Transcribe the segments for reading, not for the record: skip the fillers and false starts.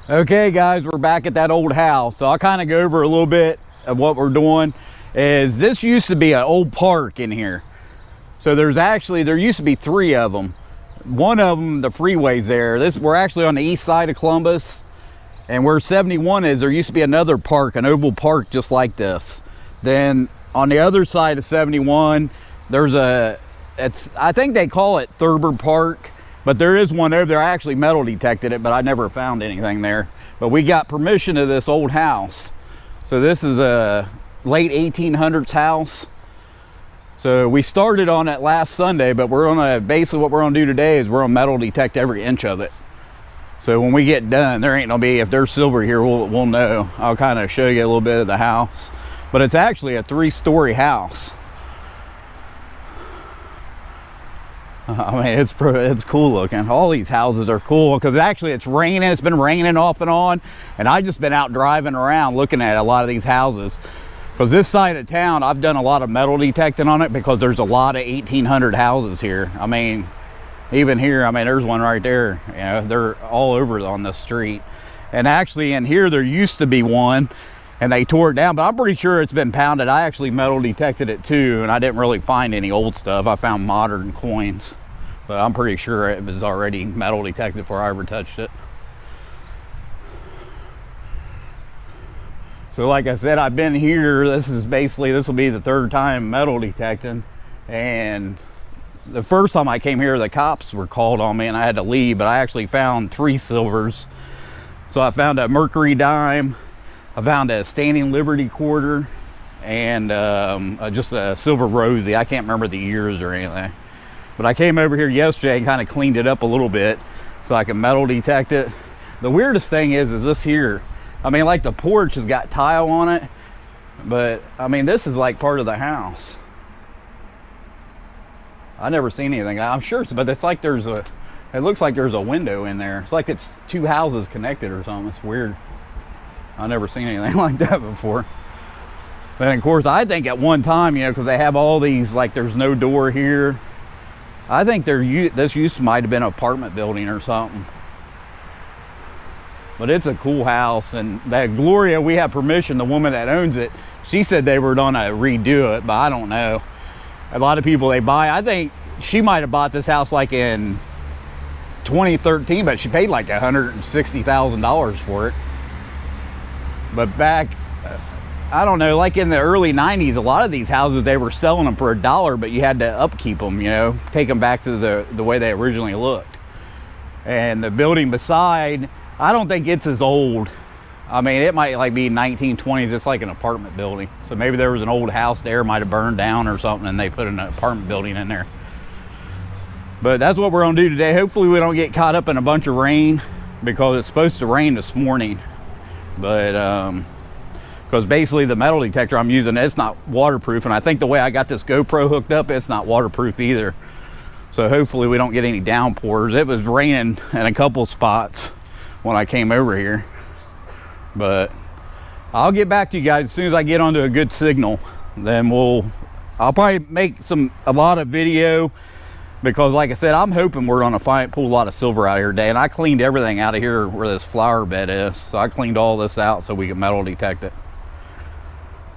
Okay guys, we're back at that old house. So I'll kind of go over a little bit of what we're doing. Is this used to be an old park in here. So there used to be 3 of them. One of them, the freeway's there. We're actually on the east side of Columbus. And where 71 is, there used to be another park, an oval park just like this. Then on the other side of 71, there's I think they call it Thurber Park. But there is one over there. I actually metal detected it, but I never found anything there. But we got permission to this old house. So this is a late 1800s house. So we started on it last Sunday, but basically what we're gonna do today is we're gonna metal detect every inch of it. So when we get done, there ain't gonna be, if there's silver here, we'll know. I'll kind of show you a little bit of the house. But it's actually a 3-story house. I mean, it's cool looking. All these houses are cool because actually it's raining. It's been raining off and on, and I've just been out driving around looking at a lot of these houses. Because this side of town, I've done a lot of metal detecting on it because there's a lot of 1800 houses here. I mean, even here, I mean, there's one right there. You know, they're all over on the street. And actually in here, there used to be one, and they tore it down, but I'm pretty sure it's been pounded. I actually metal detected it too, and I didn't really find any old stuff. I found modern coins, but I'm pretty sure it was already metal detected before I ever touched it. So like I said, I've been here. This will be the 3rd time metal detecting. And the first time I came here, the cops were called on me and I had to leave, but I actually found 3 silvers. So I found a Mercury dime, I found a Standing Liberty quarter, and just a silver rosy. I can't remember the years or anything. But I came over here yesterday and kind of cleaned it up a little bit so I can metal detect it. The weirdest thing is this here. I mean, like the porch has got tile on it, but I mean, this is like part of the house. I've never seen anything. I'm sure but it's like it looks like there's a window in there. It's like it's 2 houses connected or something. It's weird. I've never seen anything like that before. But of course, I think at one time, you know, because they have all these, like there's no door here. I think this might have been an apartment building or something. But it's a cool house. And that Gloria, we have permission, the woman that owns it, she said they were gonna redo it, but I don't know. A lot of people, I think she might have bought this house like in 2013, but she paid like $160,000 for it. But back, I don't know, like in the early 90s, a lot of these houses, they were selling them for $1, but you had to upkeep them, you know, take them back to the way they originally looked. And the building beside, I don't think it's as old. I mean, it might like be 1920s. It's like an apartment building. So maybe there was an old house there, might have burned down or something, and they put an apartment building in there. But that's what we're gonna do today. Hopefully we don't get caught up in a bunch of rain, because it's supposed to rain this morning. But because basically the metal detector I'm using, it's not waterproof, and I think the way I got this GoPro hooked up, it's not waterproof either. So hopefully we don't get any downpours. It was raining in a couple spots when I came over here, but I'll get back to you guys as soon as I get onto a good signal. Then I'll probably make a lot of video, because like I said, I'm hoping we're gonna pull a lot of silver out of here today. And I cleaned everything out of here where this flower bed is. So I cleaned all this out so we can metal detect it.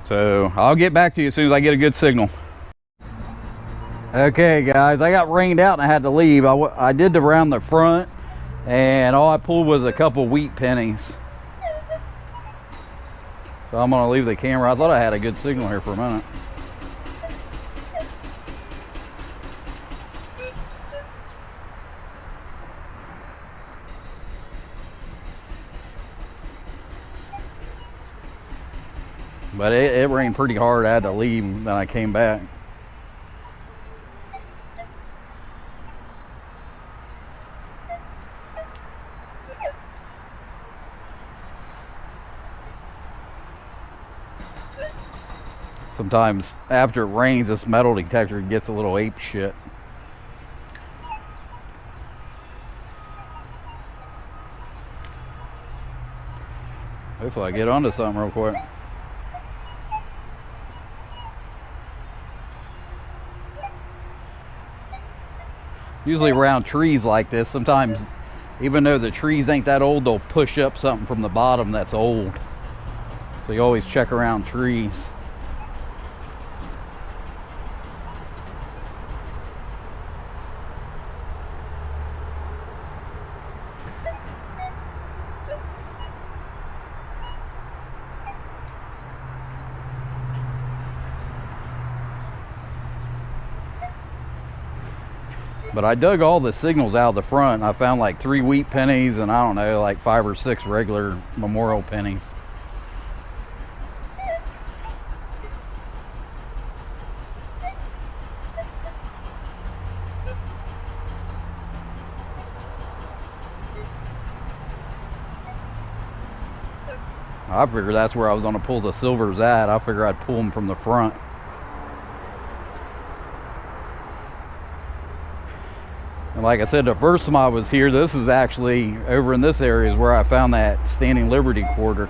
So I'll get back to you as soon as I get a good signal. Okay guys, I got rained out and I had to leave. I did around the front, and all I pulled was a couple wheat pennies. So I'm gonna leave the camera. I thought I had a good signal here for a minute. But it rained pretty hard. I had to leave, and then I came back. Sometimes after it rains, this metal detector gets a little ape shit. Hopefully I get onto something real quick. Usually around trees like this, sometimes Even though the trees ain't that old, they'll push up something from the bottom that's old. So you always check around trees. But I dug all the signals out of the front. I found like 3 wheat pennies and I don't know, like 5 or 6 regular memorial pennies. I figured that's where I was gonna pull the silvers at. I figured I'd pull them from the front. And like I said, the first time I was here, this is actually over in this area is where I found that Standing Liberty quarter.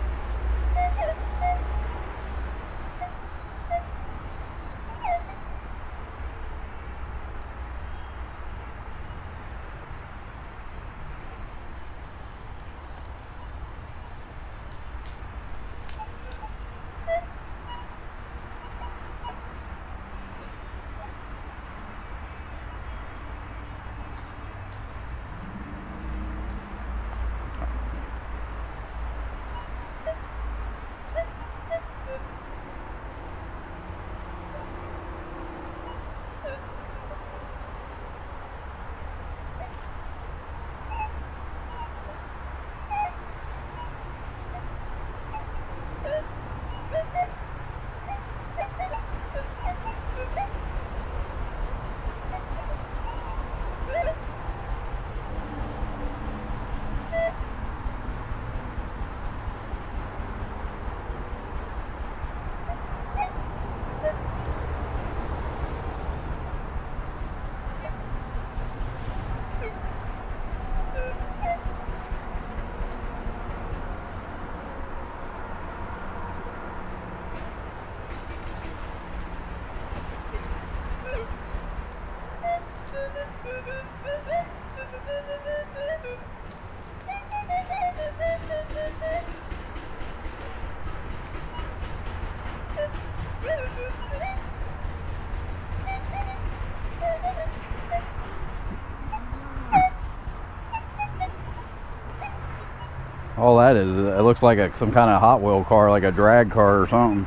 All that is, it looks like some kind of Hot Wheel car, like a drag car or something.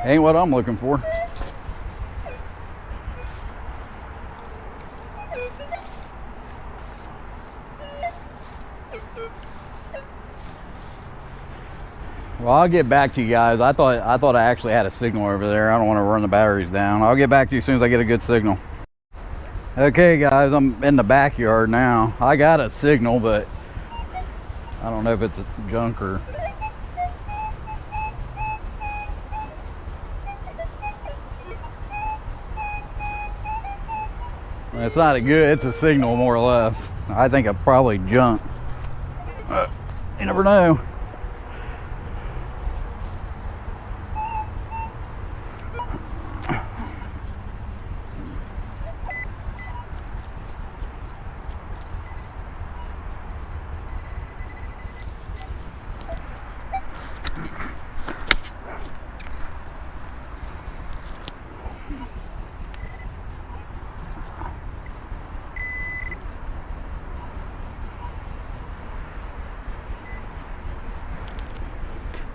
Ain't what I'm looking for. Well, I'll get back to you guys. I thought I actually had a signal over there. I don't want to run the batteries down. I'll get back to you as soon as I get a good signal. Okay guys, I'm in the backyard now. I got a signal, but I don't know if it's junk or... It's not a good, it's a signal more or less. I think it's probably junk. You never know.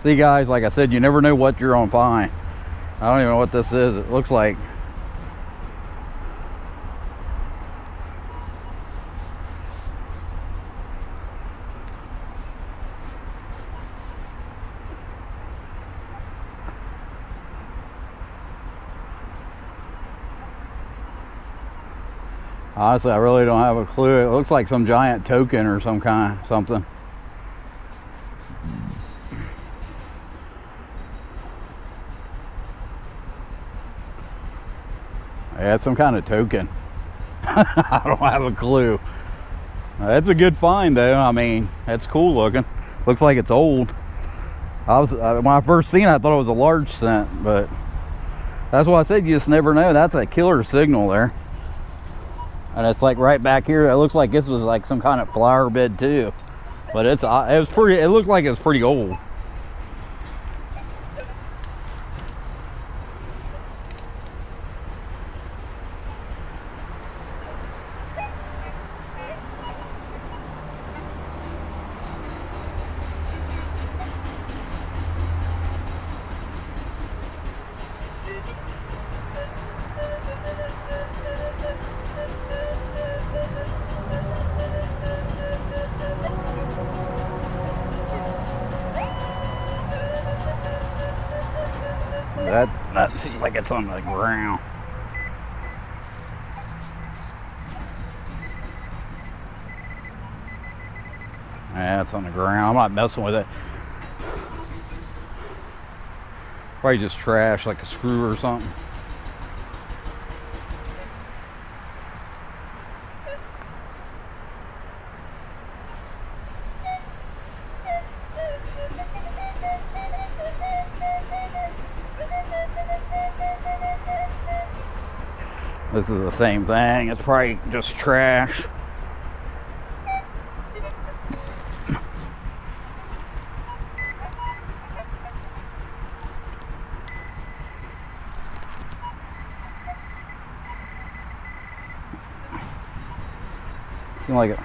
See guys, like I said, you never know what you're gonna find. I don't even know what this is. It looks like honestly, I really don't have a clue. It looks like some giant token or something. Yeah, it's some kind of token. I don't have a clue. That's a good find though. I mean, that's cool looking. Looks like it's old. When I first seen it, I thought it was a large cent, but that's why I said you just never know. That's a killer signal there. And it's like right back here. It looks like this was like some kind of flower bed too. But it was pretty, it looked like it was pretty old. That seems like it's on the ground. Yeah, it's on the ground. I'm not messing with it. Probably just trash, like a screw or something. This is the same thing. It's probably just trash. Seems like it.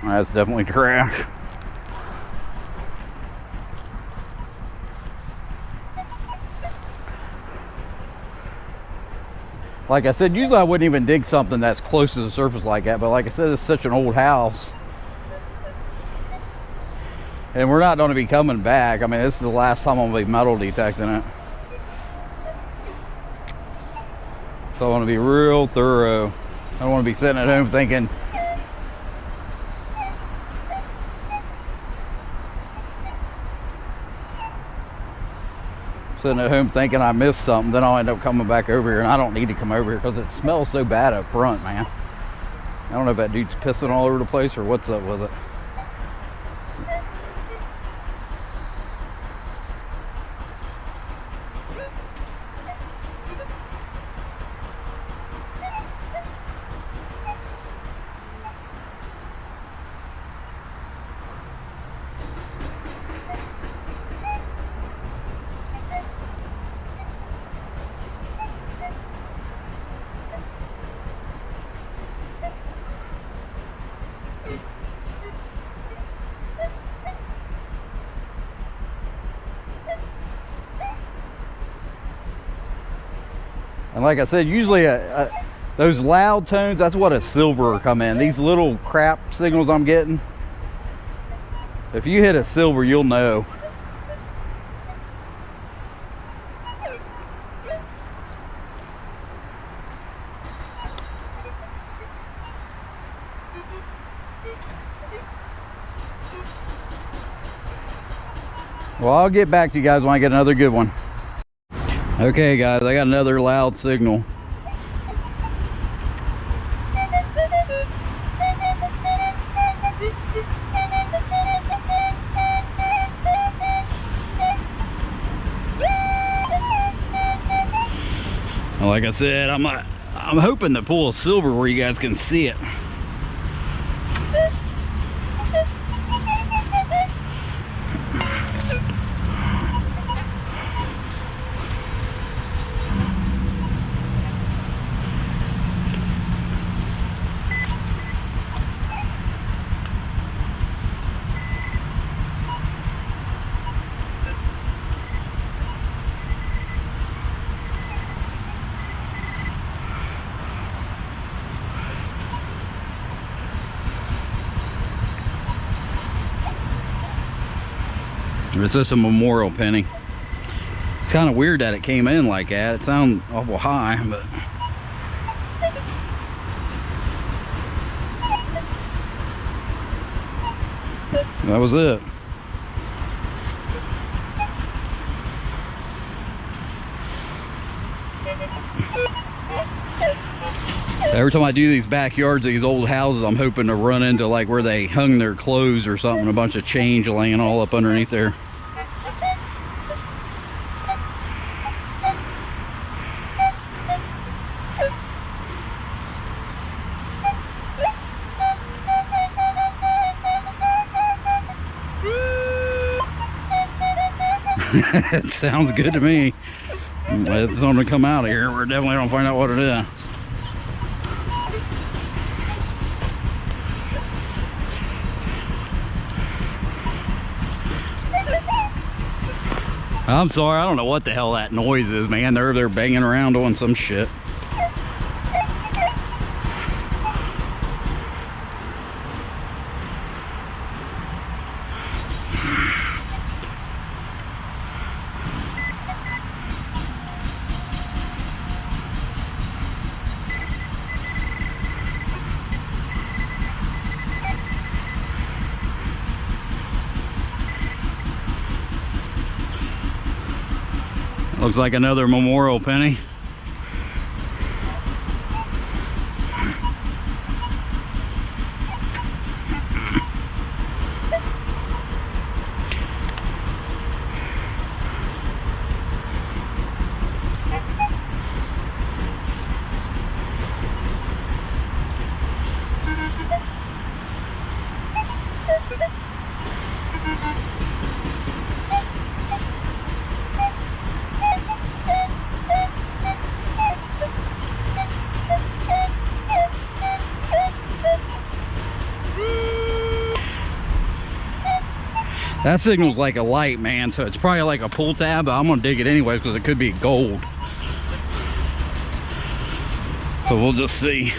That's definitely trash. Like I said, usually I wouldn't even dig something that's close to the surface like that, but like I said, it's such an old house. And we're not going to be coming back. I mean, this is the last time I'm going to be metal detecting it. So I want to be real thorough. I don't want to be sitting at home thinking, I missed something. Then I'll end up coming back over here, and I don't need to come over here because it smells so bad up front, man. I don't know if that dude's pissing all over the place or what's up with it. And like I said, usually those loud tones, that's what a silver will come in. These little crap signals I'm getting, if you hit a silver, you'll know. Well, I'll get back to you guys when I get another good one. Okay guys, I got another loud signal. Like I said, I'm hoping to pull a silver where you guys can see it. It's just a memorial penny. It's kind of weird that it came in like that. It sounded awful high, but that was it. Every time I do these backyards, these old houses, I'm hoping to run into like where they hung their clothes or something, a bunch of change laying all up underneath there. It sounds good to me. It's going to come out of here. We're definitely going to find out what it is. I'm sorry, I don't know what the hell that noise is, man. They're banging around doing some shit. Looks like another memorial penny. That signal's like a light, man, so it's probably like a pull tab, but I'm gonna dig it anyways because it could be gold. So we'll just see.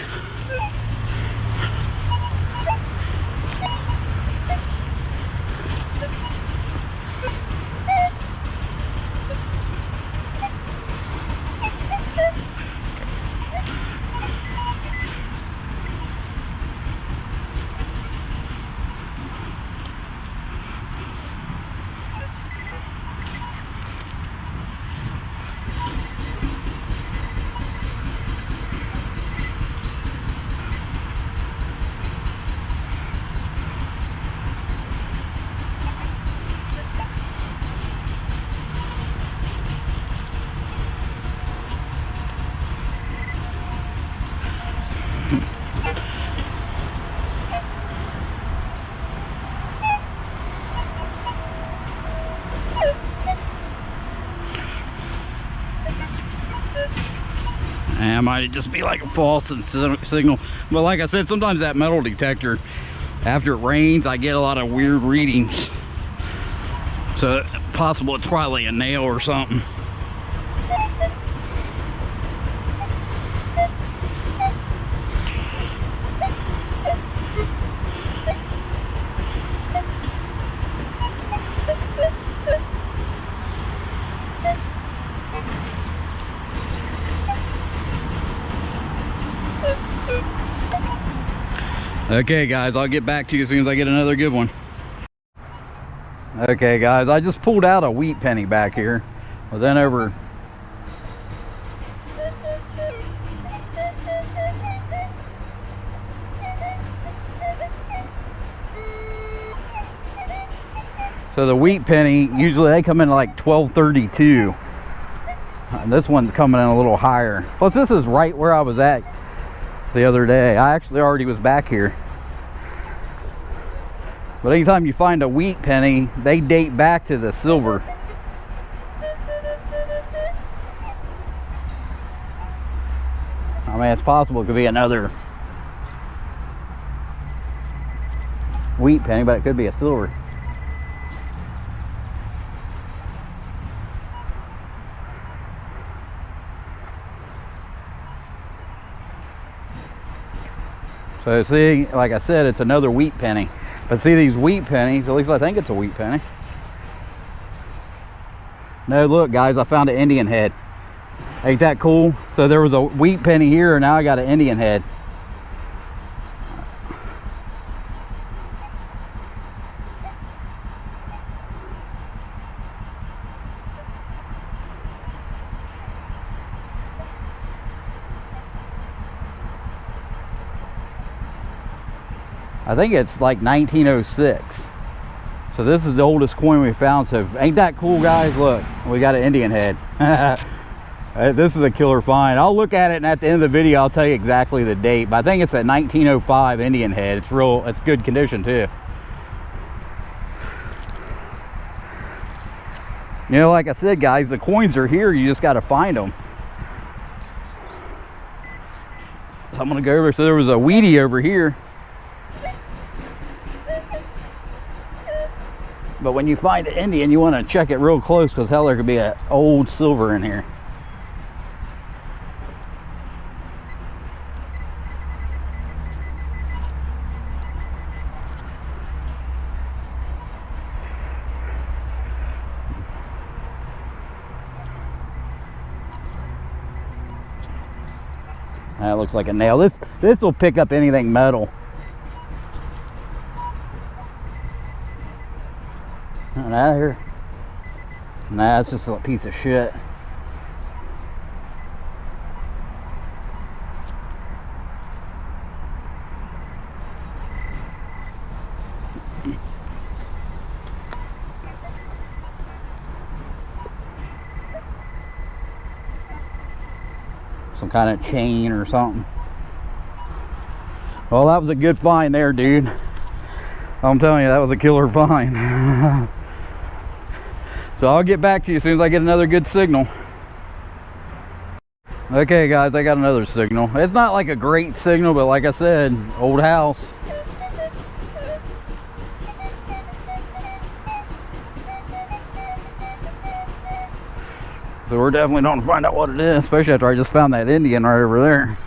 And it might just be like a false signal. But like I said, sometimes that metal detector, after it rains, I get a lot of weird readings. So possible it's probably a nail or something. Okay guys, I'll get back to you as soon as I get another good one. Okay guys, I just pulled out a wheat penny back here. Well, then over so the wheat penny, usually they come in like $12.32. This one's coming in a little higher. Plus this is right where I was at the other day. I actually already was back here. But anytime you find a wheat penny, they date back to the silver. I mean, it's possible it could be another wheat penny, but it could be a silver. So see, like I said, it's another wheat penny. But see these wheat pennies, at least I think it's a wheat penny. No, look guys, I found an Indian head. Ain't that cool? So there was a wheat penny here, and now I got an Indian head. I think it's like 1906. So this is the oldest coin we found. So ain't that cool, guys? Look, we got an Indian head. This is a killer find. I'll look at it, and at the end of the video I'll tell you exactly the date, but I think it's a 1905 Indian head. It's good condition too. You know, like I said, guys, the coins are here. You just got to find them. So I'm gonna go over. So there was a weedy over here, but when you find an Indian, you want to check it real close, because hell, there could be an old silver in here. That looks like a nail. This will pick up anything metal. Not out of here. Nah, it's just a piece of shit. Some kind of chain or something. Well, that was a good find there, dude. I'm telling you, that was a killer find. So I'll get back to you as soon as I get another good signal. Okay, guys, I got another signal. It's not like a great signal, but like I said, old house. So we're definitely going to find out what it is, especially after I just found that Indian right over there.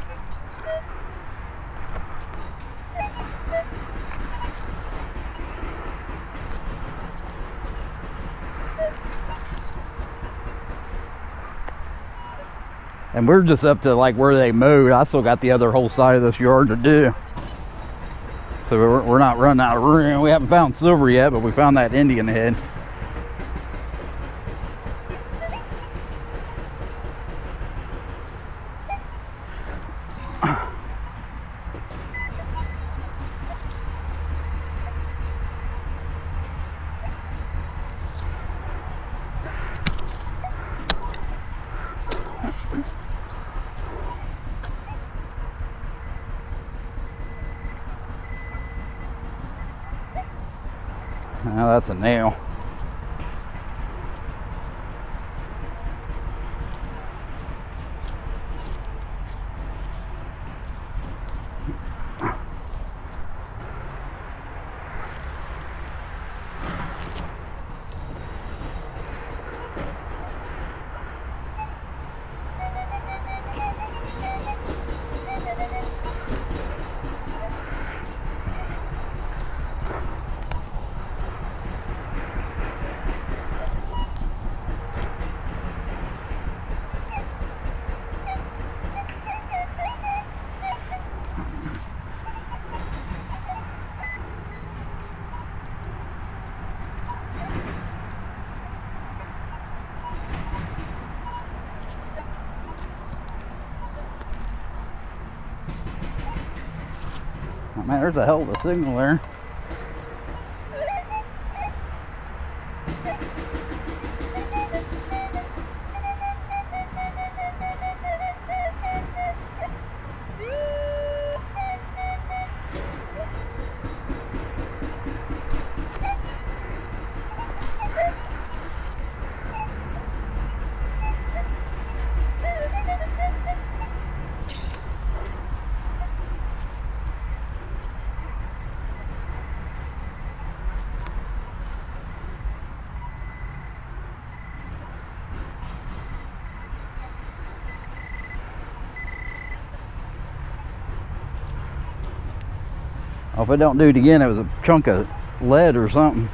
And we're just up to like where they mowed. I still got the other whole side of this yard to do. So we're not running out of room. We haven't found silver yet, but we found that Indian head. Now that's a nail. Man, there's a hell of a signal there. Oh, if I don't do it again, it was a chunk of lead or something.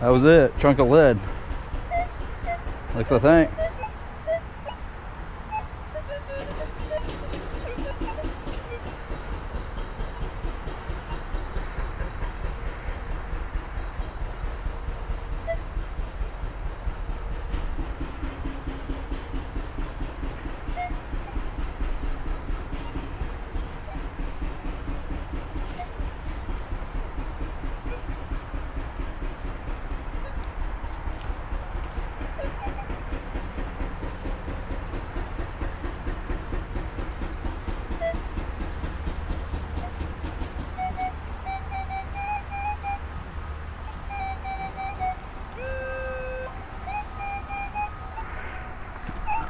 That was it, chunk of lead. Looks, I think.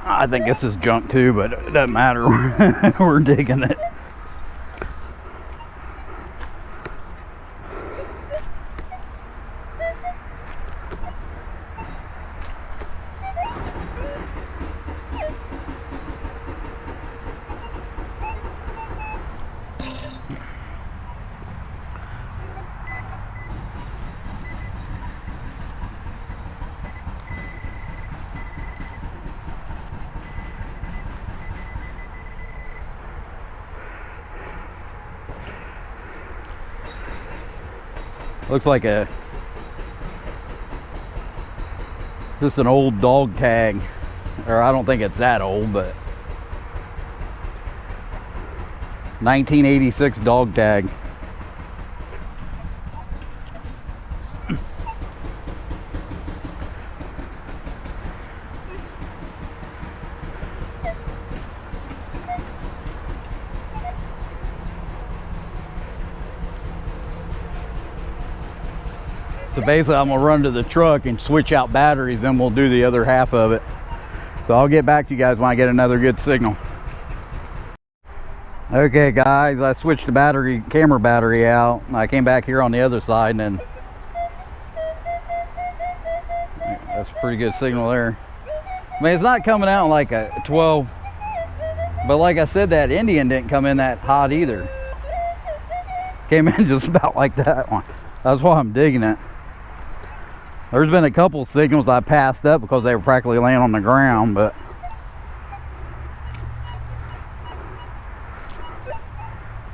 I think this is junk too, but it doesn't matter. We're digging it. Looks like just an old dog tag, or I don't think it's that old, but 1986 dog tag. So basically I'm gonna run to the truck and switch out batteries, then we'll do the other half of it. So I'll get back to you guys when I get another good signal. Okay guys, I switched the camera battery out. I came back here on the other side, and then that's a pretty good signal there. I mean, it's not coming out like a 12, but like I said, that Indian didn't come in that hot either. Came in just about like that one. That's why I'm digging it. There's been a couple signals I passed up because they were practically laying on the ground, but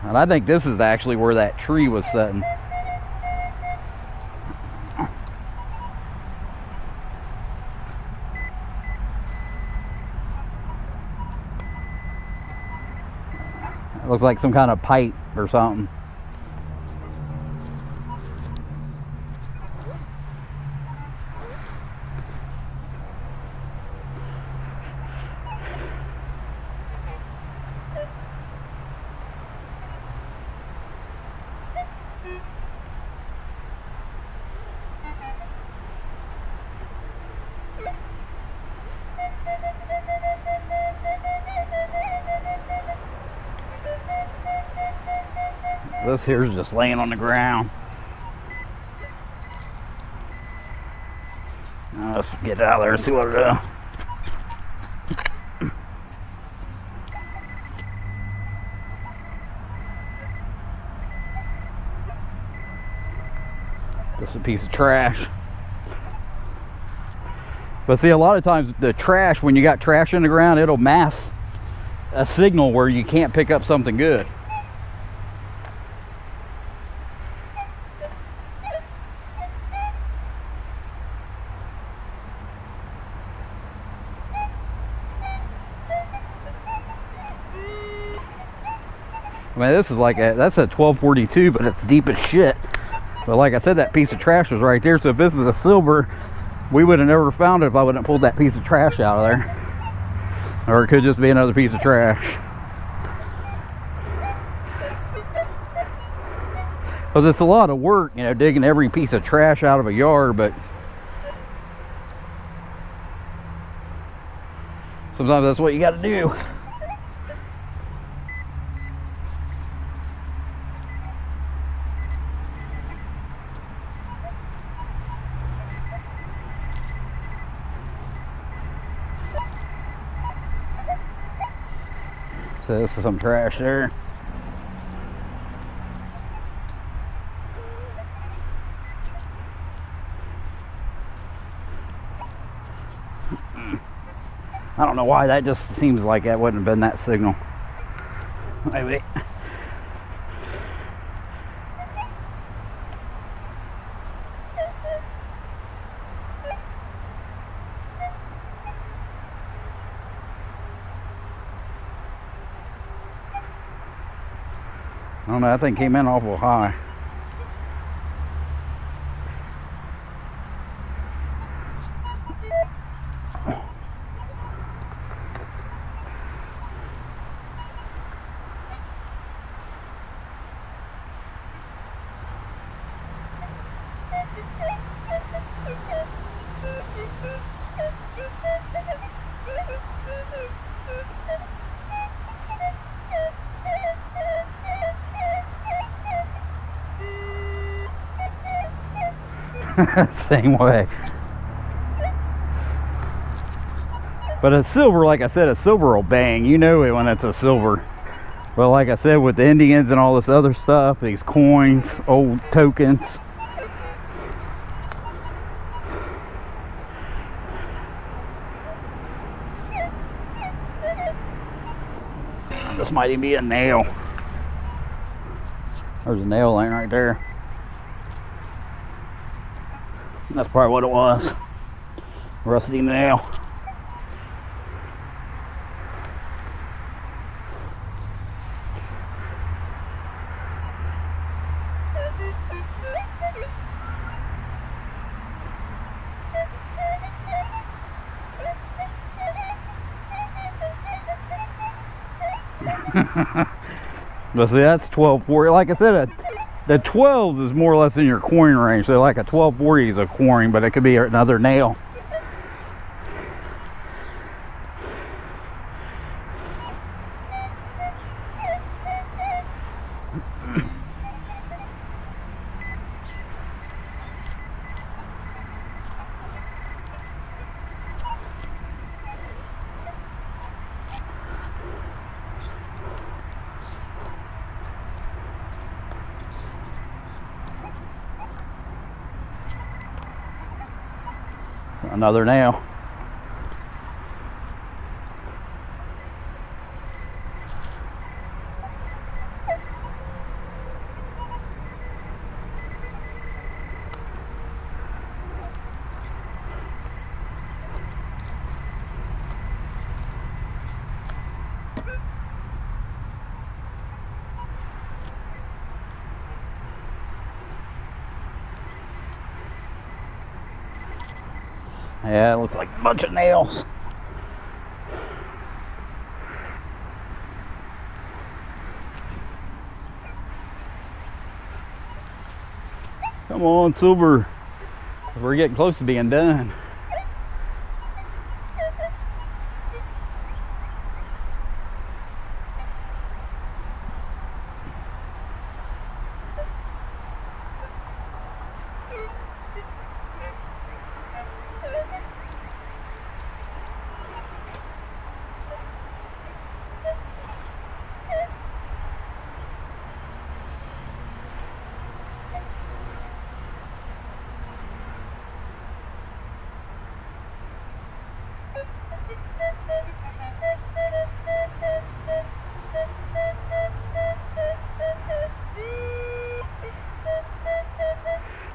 and I think this is actually where that tree was sitting. It looks like some kind of pipe or something. This here's just laying on the ground. Now let's get out there and see what it is. Just a piece of trash. But see, a lot of times the trash, when you got trash in the ground, it'll mask a signal where you can't pick up something good. I mean, this is like that's a 1242, but it's deep as shit. But like I said, that piece of trash was right there. So if this is a silver, we would have never found it if I wouldn't have pulled that piece of trash out of there. Or it could just be another piece of trash. Because it's a lot of work, you know, digging every piece of trash out of a yard, but sometimes that's what you got to do. So this is some trash there. I don't know why, that just seems like that wouldn't have been that signal. Maybe. I don't know, that thing came in awful high. Same way. But a silver, like I said, a silver will bang. You know it when it's a silver. But like I said, with the Indians and all this other stuff, these coins, old tokens. This might even be a nail. There's a nail laying right there. That's probably what it was. Rusty nail. But see, that's 1240. Like I said, the 12s is more or less in your coin range. So like a 1240 is a coin, but it could be another nail. Another nail. Yeah, it looks like a bunch of nails. Come on, silver. We're getting close to being done.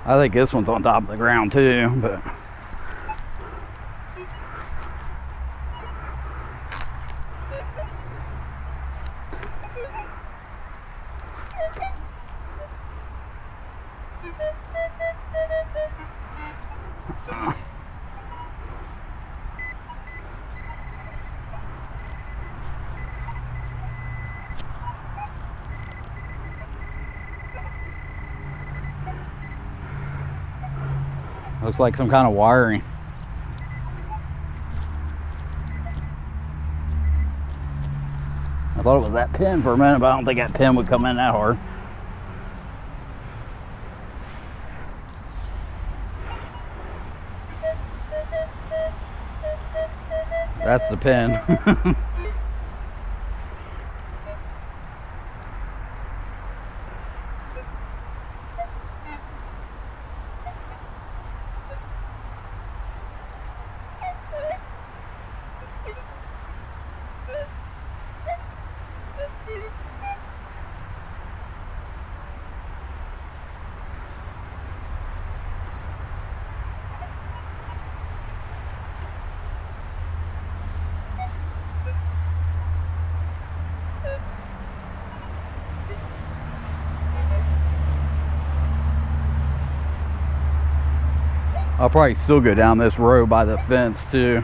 I think this one's on top of the ground too, but looks like some kind of wiring. I thought it was that pin for a minute, but I don't think that pin would come in that hard. That's the pin. I'll probably still go down this road by the fence too,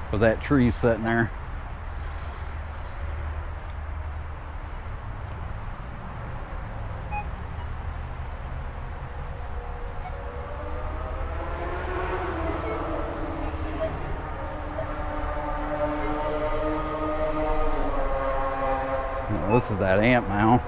because that tree's sitting there. Now, this is that amp mount.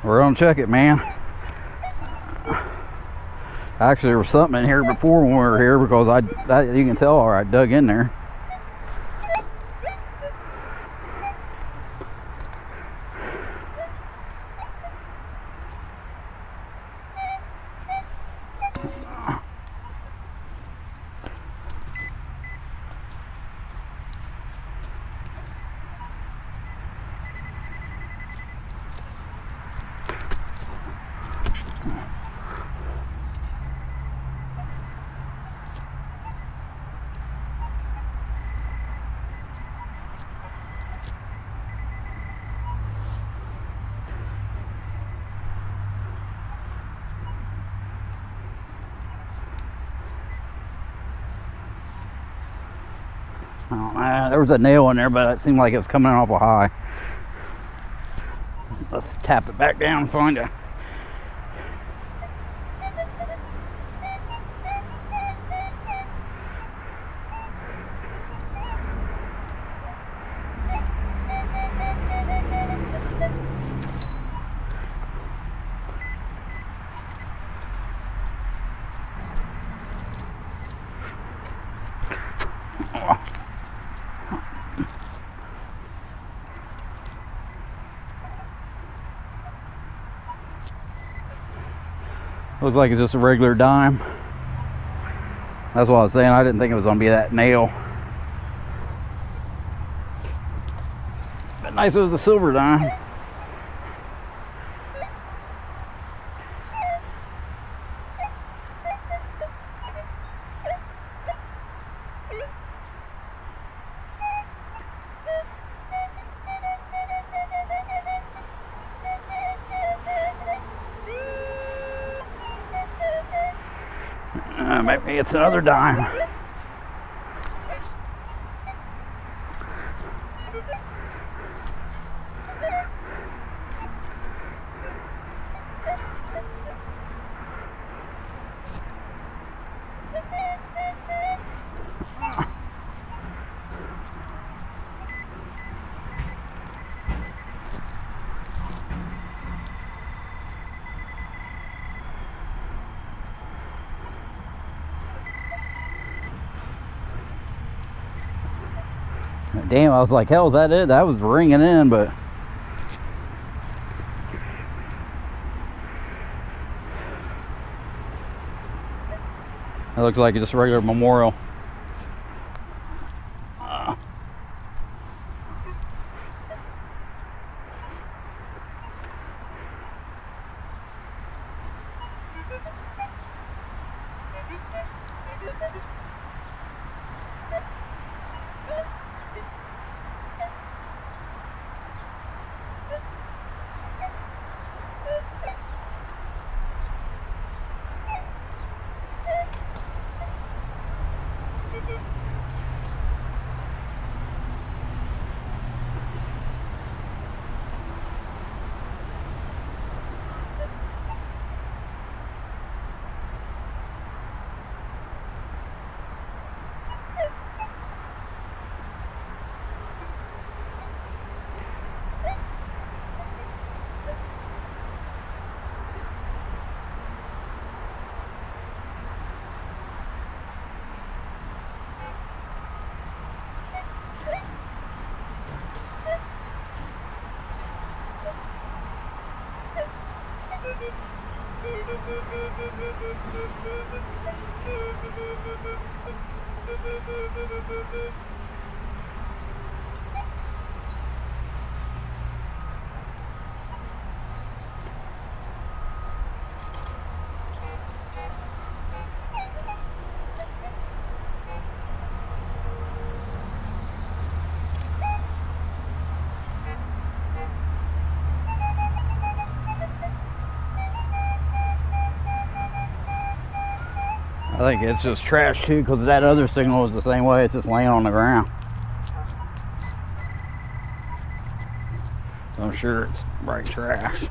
We're gonna check it, man. Actually, there was something in here before when we were here because you can tell I dug in there. There was a nail in there, but it seemed like it was coming off a high. Let's tap it back down and find it. Looks like it's just a regular dime. That's what I was saying. I didn't think it was gonna be that nail. But nice it was a silver dime. Maybe it's another dime. Damn, I was like, hell, is that it? That was ringing in, but it looks like just a regular memorial. I think it's just trash too, because that other signal was the same way. It's just laying on the ground. So I'm sure it's bright trash.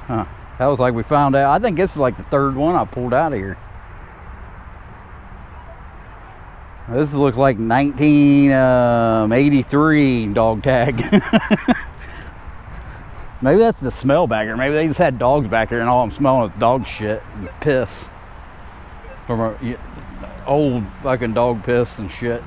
Huh. That was like we found out. I think this is like the third one I pulled out of here. This looks like 1983 dog tag. Maybe that's the smell back there. Maybe they just had dogs back there and all I'm smelling is dog shit and piss. From old fucking dog piss and shit.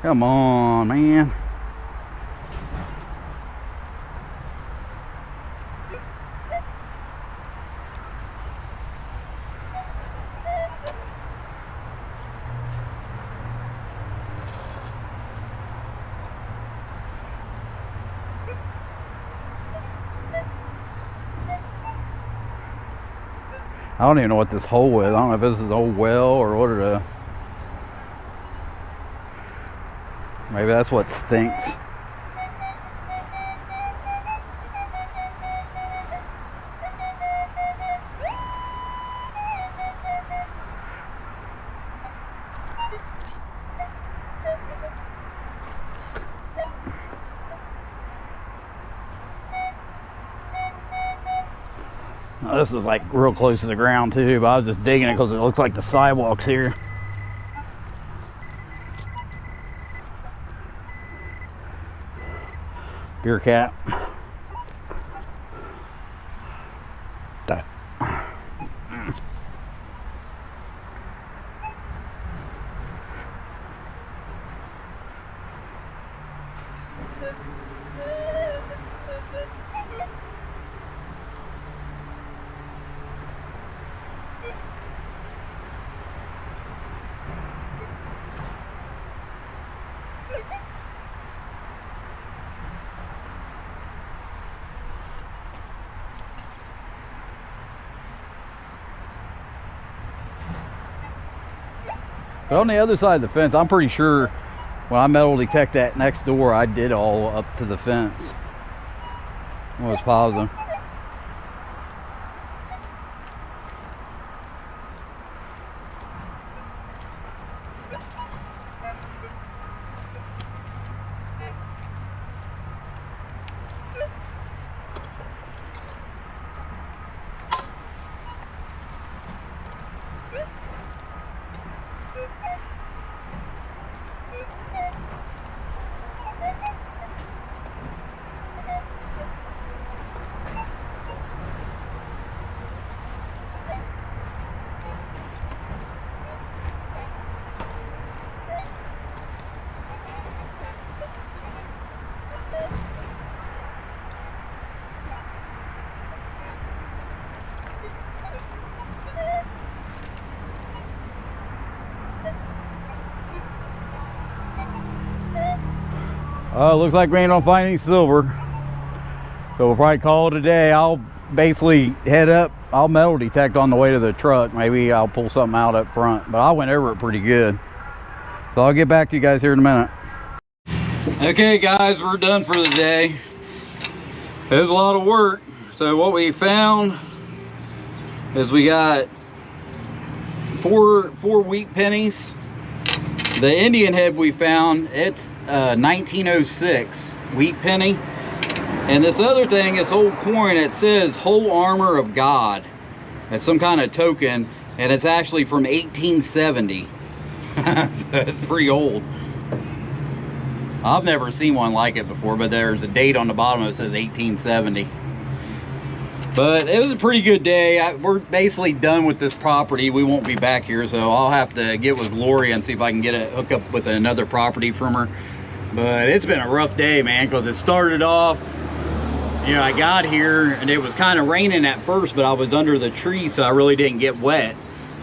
Come on, man. I don't even know what this hole is. I don't know if this is an old well or what it is. Maybe that's what stinks. Now, this is like real close to the ground too, but I was just digging it because it looks like the sidewalks here. Beer cap. But on the other side of the fence, I'm pretty sure when I metal detect that next door, I did all up to the fence. I was positive. Looks like we ain't gonna find any silver, so we'll probably call it a day. I'll basically head up. I'll metal detect on the way to the truck. Maybe I'll pull something out up front, but I went over it pretty good. So I'll get back to you guys here in a minute. Okay guys, we're done for the day. It was a lot of work. So what we found is we got four wheat pennies. The Indian head we found, it's 1906 wheat penny. And this other thing, this old coin, it says whole armor of God. It's some kind of token, and it's actually from 1870. So it's pretty old. I've never seen one like it before, but there's a date on the bottom that says 1870. But it was a pretty good day. We're basically done with this property. We won't be back here, so I'll have to get with Gloria and see if I can get a hook up with another property from her. But it's been a rough day, man, because it started off, you know, I got here and it was kind of raining at first, but I was under the tree, so I really didn't get wet.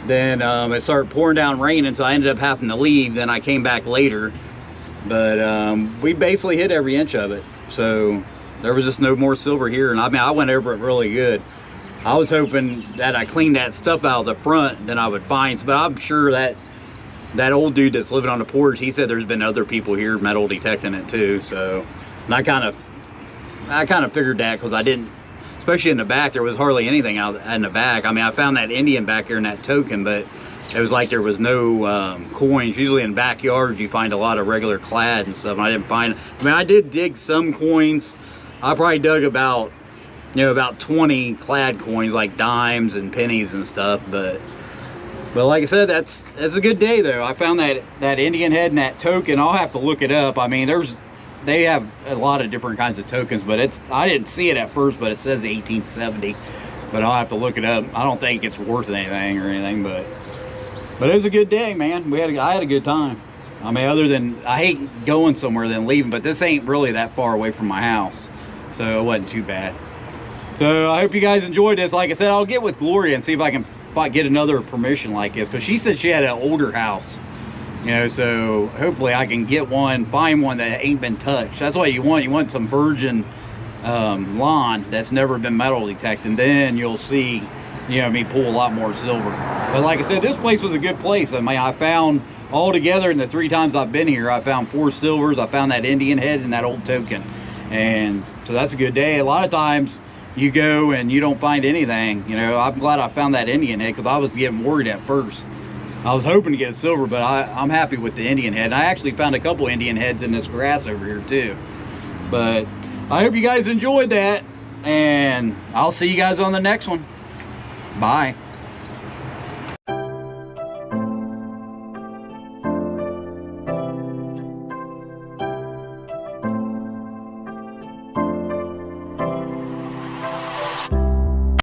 Then it started pouring down rain, and so I ended up having to leave. Then I came back later, but we basically hit every inch of it. So there was just no more silver here. And I mean, I went over it really good. I was hoping that I cleaned that stuff out of the front, then I would find, but I'm sure that that old dude that's living on the porch, he said there's been other people here metal detecting it too. So and I kind of figured that, because I didn't especially in the back. There was hardly anything out in the back. I mean, I found that Indian back here in that token, but it was like there was no coins. Usually in backyards you find a lot of regular clad and stuff, and I didn't find, I mean, I did dig some coins. I probably dug about, you know, about 20 clad coins, like dimes and pennies and stuff, but like I said, that's a good day though. I found that Indian head and that token. I'll have to look it up. I mean, they have a lot of different kinds of tokens, but I didn't see it at first, but it says 1870, but I'll have to look it up. I don't think it's worth anything or anything, but it was a good day, man. I had a good time. I mean, other than, I hate going somewhere then leaving, but this ain't really that far away from my house, so it wasn't too bad. So I hope you guys enjoyed this. Like I said, I'll get with Gloria and see if I can get another permission like this, because she said she had an older house, you know, so hopefully I can get one, find one that ain't been touched. That's what you want. You want some virgin lawn that's never been metal detected, and then you'll see, you know, me pull a lot more silver. But like I said, this place was a good place. I mean, I found all together in the 3 times I've been here, I found 4 silvers, I found that Indian head and that old token, and so that's a good day. A lot of times you go and you don't find anything, you know. I'm glad I found that Indian head, because I was getting worried at first. I was hoping to get a silver, but I'm happy with the Indian head. And I actually found a couple Indian heads in this grass over here too. But I hope you guys enjoyed that, and I'll see you guys on the next one. Bye.